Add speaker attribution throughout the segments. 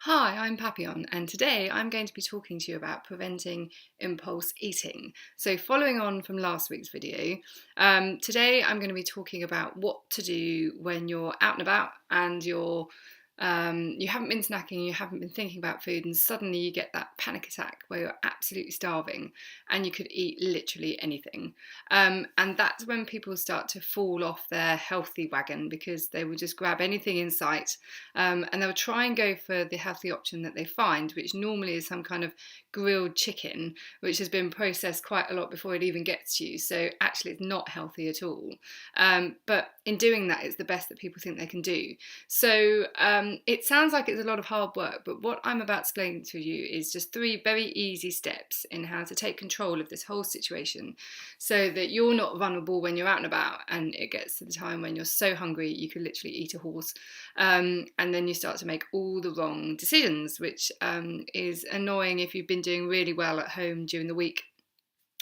Speaker 1: Hi, I'm Papillon, and today I'm going to be talking to you about preventing impulse eating. So, following on from last week's video, today I'm going to be talking about what to do when you're out and about and you haven't been snacking, you haven't been thinking about food, and suddenly you get that panic attack where you're absolutely starving and you could eat literally anything. And that's when people start to fall off their healthy wagon because they will just grab anything in sight, and they'll try and go for the healthy option that they find, which normally is some kind of grilled chicken, which has been processed quite a lot before it even gets to you. So actually, it's not healthy at all. But in doing that, it's the best that people think they can do. So it sounds like it's a lot of hard work, but what I'm about to explain to you is just 3 very easy steps in how to take control of this whole situation so that you're not vulnerable when you're out and about and it gets to the time when you're so hungry you could literally eat a horse. And then you start to make all the wrong decisions, which is annoying if you've been doing really well at home during the week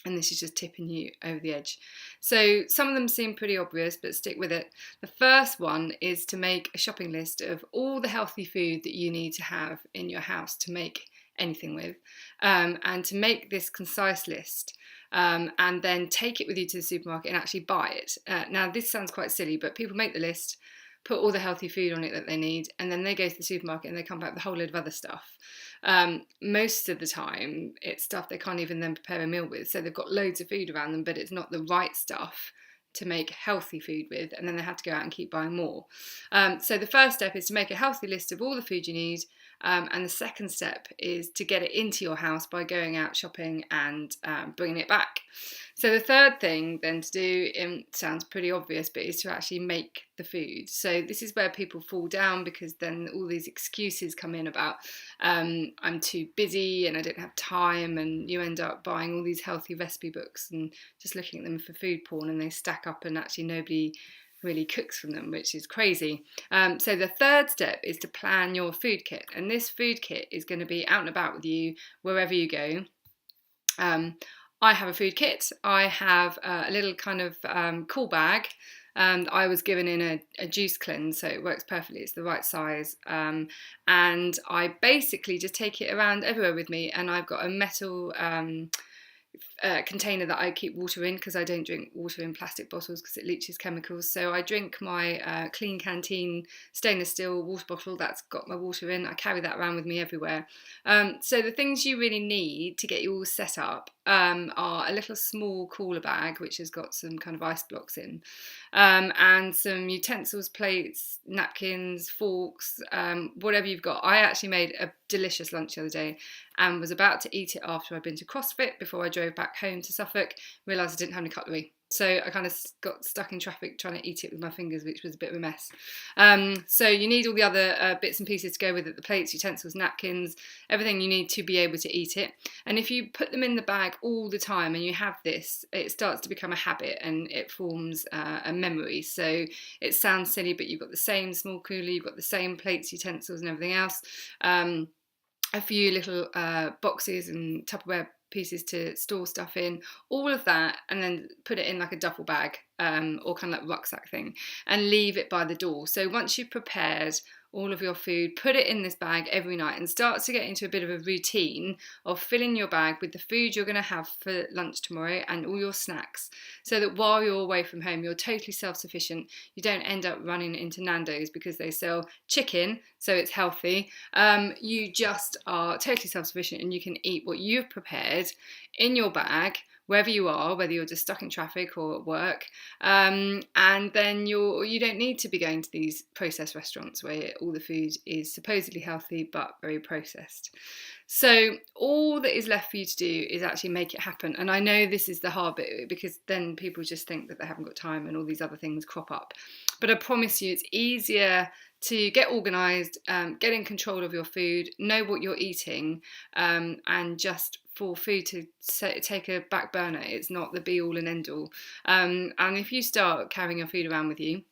Speaker 1: and this is just tipping you over the edge. So some of them seem pretty obvious, but stick with it. The first one is to make a shopping list of all the healthy food that you need to have in your house to make anything with, and to make this concise list, and then take it with you to the supermarket and actually buy it. Now this sounds quite silly, but people make the list, put all the healthy food on it that they need, and then they go to the supermarket and they come back with a whole load of other stuff. Most of the time, it's stuff they can't even then prepare a meal with. So they've got loads of food around them, but it's not the right stuff to make healthy food with, and then they have to go out and keep buying more. So the first step is to make a healthy list of all the food you need, and the second step is to get it into your house by going out shopping and bringing it back. So the third thing then to do, sounds pretty obvious, but is to actually make the food. So this is where people fall down because then all these excuses come in about I'm too busy and I don't have time, and you end up buying all these healthy recipe books and just looking at them for food porn, and they stack up and actually nobody really cooks from them, which is crazy. So the third step is to plan your food kit, and this food kit is going to be out and about with you wherever you go. I have a food kit. I have a little kind of cool bag. I was given in a juice cleanse, so it works perfectly. It's the right size. And I basically just take it around everywhere with me, and I've got a metal container that I keep water in because I don't drink water in plastic bottles because it leaches chemicals. So I drink my Clean Canteen stainless steel water bottle that's got my water in. I carry that around with me everywhere. So the things you really need to get you all set up are a little small cooler bag which has got some kind of ice blocks in, and some utensils, plates, napkins, forks, whatever you've got. I actually made a delicious lunch the other day and was about to eat it after I'd been to CrossFit before I drove back home to Suffolk, realised I didn't have any cutlery. So I kind of got stuck in traffic trying to eat it with my fingers, which was a bit of a mess. So you need all the other bits and pieces to go with it, the plates, utensils, napkins, everything you need to be able to eat it. And if you put them in the bag all the time and you have this, it starts to become a habit and it forms a memory. So it sounds silly, but you've got the same small cooler, you've got the same plates, utensils and everything else. A few little boxes and Tupperware pieces to store stuff in, all of that, and then put it in like a duffel bag, or kind of like rucksack thing, and leave it by the door. So once you've prepared all of your food, put it in this bag every night and start to get into a bit of a routine of filling your bag with the food you're going to have for lunch tomorrow and all your snacks, so that while you're away from home you're totally self-sufficient. You don't end up running into Nando's because they sell chicken, so it's healthy. You just are totally self-sufficient and you can eat what you've prepared in your bag wherever you are, whether you're just stuck in traffic or at work, and then you don't need to be going to these processed restaurants where all the food is supposedly healthy but very processed. So all that is left for you to do is actually make it happen. And I know this is the hard bit because then people just think that they haven't got time and all these other things crop up. But I promise you it's easier to get organised, get in control of your food, know what you're eating, and just for food to take a back burner. It's not the be all and end all. And if you start carrying your food around with you,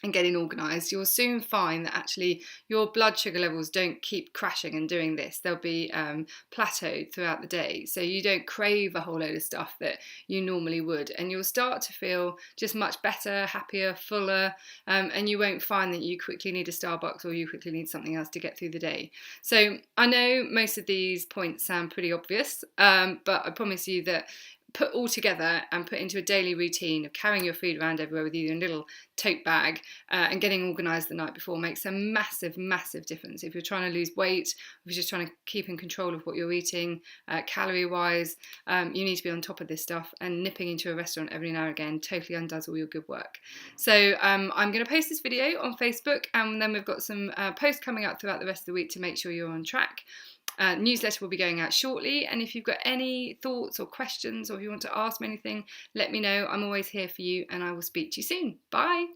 Speaker 1: and getting organised, you'll soon find that actually your blood sugar levels don't keep crashing and doing this. They'll be plateaued throughout the day. So you don't crave a whole load of stuff that you normally would. And you'll start to feel just much better, happier, fuller. And you won't find that you quickly need a Starbucks or you quickly need something else to get through the day. So I know most of these points sound pretty obvious, but I promise you that put all together and put into a daily routine of carrying your food around everywhere with you in a little tote bag and getting organised the night before makes a massive, massive difference. If you're trying to lose weight, if you're just trying to keep in control of what you're eating, calorie-wise, you need to be on top of this stuff, and nipping into a restaurant every now and again totally undoes all your good work. So I'm going to post this video on Facebook, and then we've got some posts coming up throughout the rest of the week to make sure you're on track. Newsletter will be going out shortly, and if you've got any thoughts or questions, or if you want to ask me anything, let me know. I'm always here for you, and I will speak to you soon. Bye.